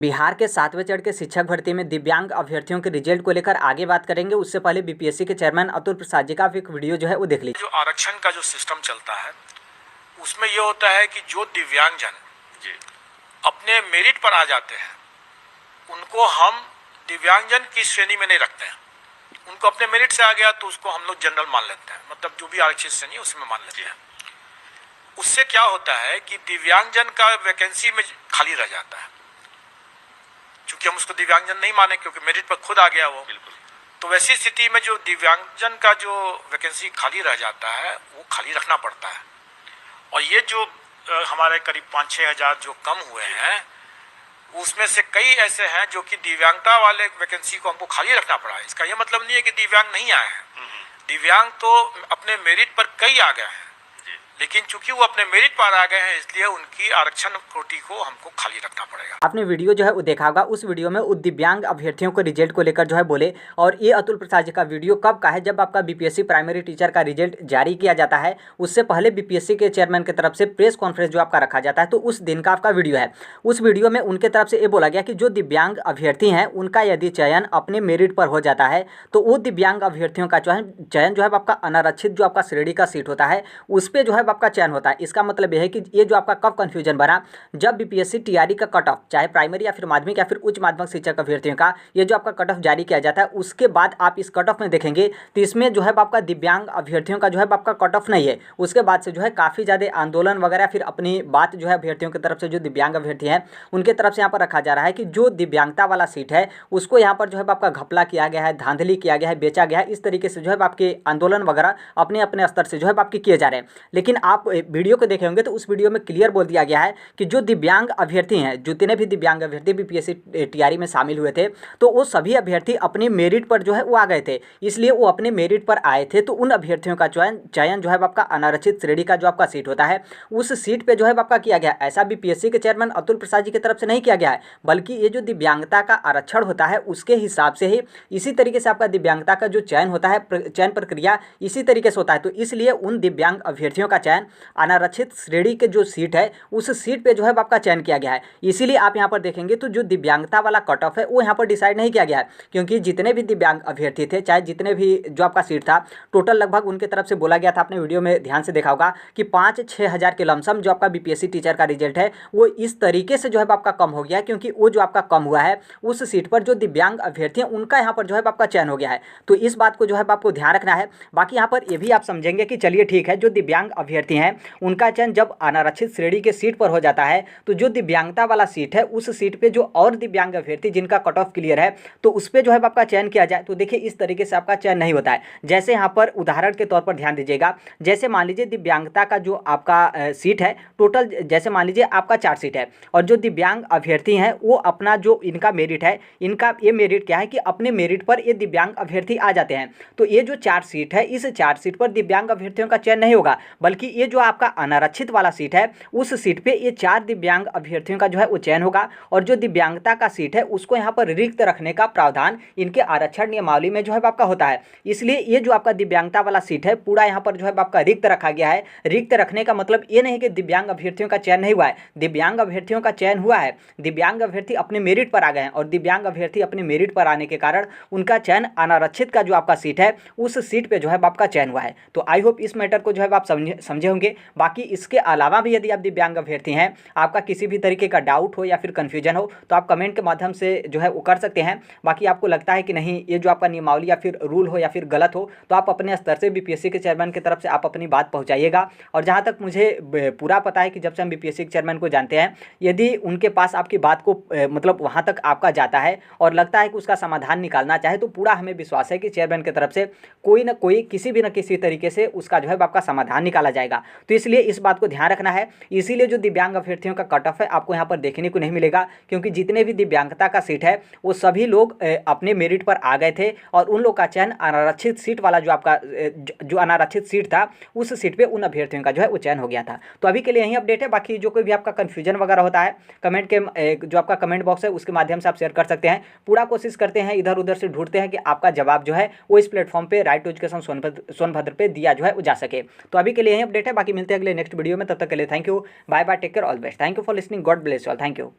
बिहार के 7वें चरण के शिक्षक भर्ती में दिव्यांग अभ्यर्थियों के रिजल्ट को लेकर आगे बात करेंगे। उससे पहले बीपीएससी के चेयरमैन अतुल प्रसाद जी का एक वीडियो जो है वो देख लीजिए। जो आरक्षण का जो सिस्टम चलता है उसमें यह होता है कि जो दिव्यांगजन अपने मेरिट पर आ जाते हैं उनको हम दिव्यांगजन की श्रेणी में नहीं रखते हैं। उनको अपने मेरिट से आ गया तो उसको हम लोग जनरल मान लेते हैं, मतलब जो भी आरक्षित श्रेणी है उसमें मान लेते हैं। उससे क्या होता है कि दिव्यांगजन का वैकेंसी में खाली रह जाता है, क्योंकि हम उसको दिव्यांगजन नहीं माने क्योंकि मेरिट पर खुद आ गया वो। बिल्कुल। तो वैसी स्थिति में जो दिव्यांगजन का जो वैकेंसी खाली रह जाता है वो खाली रखना पड़ता है। और ये जो हमारे करीब 5-6 हज़ार जो कम हुए हैं उसमें से कई ऐसे हैं जो कि दिव्यांगता वाले वैकेंसी को हमको खाली रखना पड़ा है। इसका ये मतलब नहीं है कि दिव्यांग नहीं आए हैं, दिव्यांग तो अपने मेरिट पर कई आ गए हैं, लेकिन चूंकि वो अपने मेरिट पर आ गए हैं इसलिए उनकी आरक्षण कोटि को हमको खाली रखना पड़ेगा। आपने वीडियो जो है वो देखा होगा। उस वीडियो में उस दिव्यांग अभ्यर्थियों को रिजल्ट को लेकर जो है बोले। और ये अतुल प्रसाद जी का वीडियो कब का है? जब आपका बीपीएससी प्राइमरी टीचर का रिजल्ट जारी किया जाता है उससे पहले बीपीएससी के चेयरमैन की तरफ से प्रेस कॉन्फ्रेंस जो आपका रखा जाता है, तो उस दिन का आपका वीडियो है। उस वीडियो में उनके तरफ से ये बोला गया कि जो दिव्यांग अभ्यर्थी हैं उनका यदि चयन अपने मेरिट पर हो जाता है तो वो दिव्यांग अभ्यर्थियों का चयन जो है आपका अनारक्षित जो आपका श्रेणी का सीट होता है उस पर जो है आपका चयन होता है। इसका मतलब यह है कि ये जो आपका कब कन्फ्यूजन बना, जब बीपीएससी टीआरई का कट ऑफ चाहे प्राइमरी या फिर माध्यमिक या फिर उच्च माध्यमिक शिक्षक अभ्यर्थियों का ये जो आपका कट ऑफ जारी किया जाता है उसके बाद आप इस कट ऑफ में देखेंगे तो इसमें जो है आपका दिव्यांग अभ्यर्थियों का जो है आपका कट ऑफ नहीं है। उसके बाद से जो है काफ़ी ज़्यादा आंदोलन वगैरह फिर अपनी बात जो है अभ्यर्थियों की तरफ से जो दिव्यांग अभ्यर्थी हैं उनके तरफ से यहाँ पर रखा जा रहा है कि जो दिव्यांगता वाला सीट है उसको यहाँ पर जो है आपका घपला किया गया है, धांधली किया गया है, बेचा गया है। इस तरीके से जो है आपके आंदोलन वगैरह अपने अपने स्तर से जो है आपके किए जा रहे हैं। लेकिन आप वीडियो को देखे होंगे तो उस वीडियो में क्लियर बोल दिया गया है कि जो दिव्यांग अभ्यर्थी हैं, जितने भी दिव्यांग अभ्यर्थी बीपीएससी टीआरई में शामिल हुए थे तो वो सभी अभ्यर्थी अपने मेरिट पर जो है वो आ गए थे, इसलिए वो अपने मेरिट पर आए थे। तो उन अभ्यर्थियों का चयन जो है आपका अनारक्षित श्रेणी का जो आपका सीट होता है उस सीट पे जो है आपका किया गया। ऐसा बीपीएससी के चेयरमैन अतुल प्रसाद जी की तरफ से नहीं किया गया है, बल्कि ये जो दिव्यांगता का आरक्षण होता है उसके हिसाब से ही इसी तरीके से आपका दिव्यांगता का जो चयन होता है, चयन प्रक्रिया इसी तरीके से होता है। तो इसलिए उन दिव्यांग अभ्यर्थियों का चयन अनारक्षित श्रेणी के जो सीट है उस सीट पे जो है आपका चयन किया गया है। इसीलिए आप यहाँ पर देखेंगे तो जो दिव्यांगता वाला कट ऑफ है वो यहाँ पर डिसाइड नहीं किया गया है, क्योंकि जितने भी दिव्यांग अभ्यर्थी थे चाहे जितने भी जो आपका सीट था टोटल लगभग उनके तरफ से बोला गया था, आपने वीडियो में ध्यान से देखा होगा कि 5-6 हज़ार के लमसम जो आपका बीपीएससी टीचर का रिजल्ट है वो इस तरीके से जो है आपका कम हो गया है, क्योंकि वो जो आपका कम हुआ है उस सीट पर जो दिव्यांग अभ्यर्थी हैं उनका यहाँ पर जो है आपका चयन हो गया है। तो इस बात को जो है आपको ध्यान रखना है। बाकी यहाँ पर ये भी आप समझेंगे कि चलिए ठीक है, जो दिव्यांग अभ्यर्थी हैं उनका चयन जब अनारक्षित श्रेणी के सीट पर हो जाता है तो जो दिव्यांगता वाला सीट है उस सीट पे जो और दिव्यांग अभ्यर्थी जिनका कट ऑफ क्लियर है तो उस पर जो है आपका चयन किया जाए। तो देखिए इस तरीके से आपका चयन नहीं होता है। जैसे यहाँ पर उदाहरण के तौर पर ध्यान दीजिएगा, जैसे मान लीजिए दिव्यांगता का जो आपका सीट है टोटल, जैसे मान लीजिए आपका 4 सीट है और जो दिव्यांग अभ्यर्थी हैं वो अपना जो इनका मेरिट है, इनका ये मेरिट क्या है कि अपने मेरिट पर ये दिव्यांग अभ्यर्थी आ जाते हैं। तो ये जो 4 सीट है इस 4 सीट पर दिव्यांग अभ्यर्थियों का चयन नहीं होगा, बल्कि ये जो आपका अनारक्षित वाला सीट है उस सीट पे ये 4 दिव्यांग अभ्यर्थियों का जो है वो चयन होगा। और जो दिव्यांगता का सीट है उसको यहाँ पर रिक्त रखने का प्रावधान इनके आरक्षण नियमावली में जो है आपका होता है। इसलिए ये जो आपका दिव्यांगता वाला सीट है पूरा यहाँ पर जो है आपका रिक्त रखा गया है। रिक्त रखने का मतलब ये नहीं कि दिव्यांग अभ्यर्थियों का चयन नहीं हुआ है, दिव्यांग अभ्यर्थियों का चयन हुआ है। दिव्यांग अभ्यर्थी अपने मेरिट पर आ गए हैं और दिव्यांग अभ्यर्थी अपने मेरिट पर आने के कारण उनका चयन अनारक्षित का जो आपका सीट है उस सीट पर जो है आपका चयन हुआ है। तो आई होप इस मैटर को जो है आप समझे होंगे। बाकी इसके अलावा भी यदि आप दिव्यांग अभ्यर्थी हैं, आपका किसी भी तरीके का डाउट हो या फिर कन्फ्यूजन हो तो आप कमेंट के माध्यम से जो है वो कर सकते हैं। बाकी आपको लगता है कि नहीं ये जो आपका नियमावली या फिर रूल हो या फिर गलत हो तो आप अपने स्तर से बीपीएससी के चेयरमैन की तरफ से आप अपनी बात पहुंचाइएगा। और जहां तक मुझे पूरा पता है कि जब से हम बीपीएससी के चेयरमैन को जानते हैं, यदि उनके पास आपकी बात को मतलब वहां तक आपका जाता है और लगता है कि उसका समाधान निकालना चाहे तो पूरा हमें विश्वास है कि चेयरमैन की तरफ से कोई ना कोई किसी भी न किसी तरीके से उसका जो है आपका समाधान निकाला जाएगा। तो इसलिए इस बात को ध्यान रखना है। इसीलिए जो दिव्यांग अभ्यर्थियों का कट ऑफ है आपको यहाँ पर देखने को नहीं मिलेगा, क्योंकि जितने भी दिव्यांगता का सीट है वो सभी लोग अपने मेरिट पर आ गए थे और उन लोग का चयन अनारक्षित सीट वाला जो आपका जो अनारक्षित सीट था उस सीट पे उन अभ्यर्थियों का जो है वो चयन हो गया था। तो अभी के लिए यही अपडेट है। बाकी जो कोई भी आपका कन्फ्यूजन वगैरह होता है कमेंट के जो आपका कमेंट बॉक्स है उसके माध्यम से आप शेयर कर सकते हैं। पूरा कोशिश करते हैं, इधर उधर से ढूंढते हैं कि आपका जवाब जो है वो इस प्लेटफॉर्म पे राइट टू एजुकेशन सोनभद्र पे दिया जो है वो जा सके। तो अभी के लिए यही अपडेट है। बाकी मिलते हैं अगले नेक्स्ट वीडियो में, तब तक के लिए thank you, bye bye, take care, all best. Thank you for listening, God bless you all, thank you.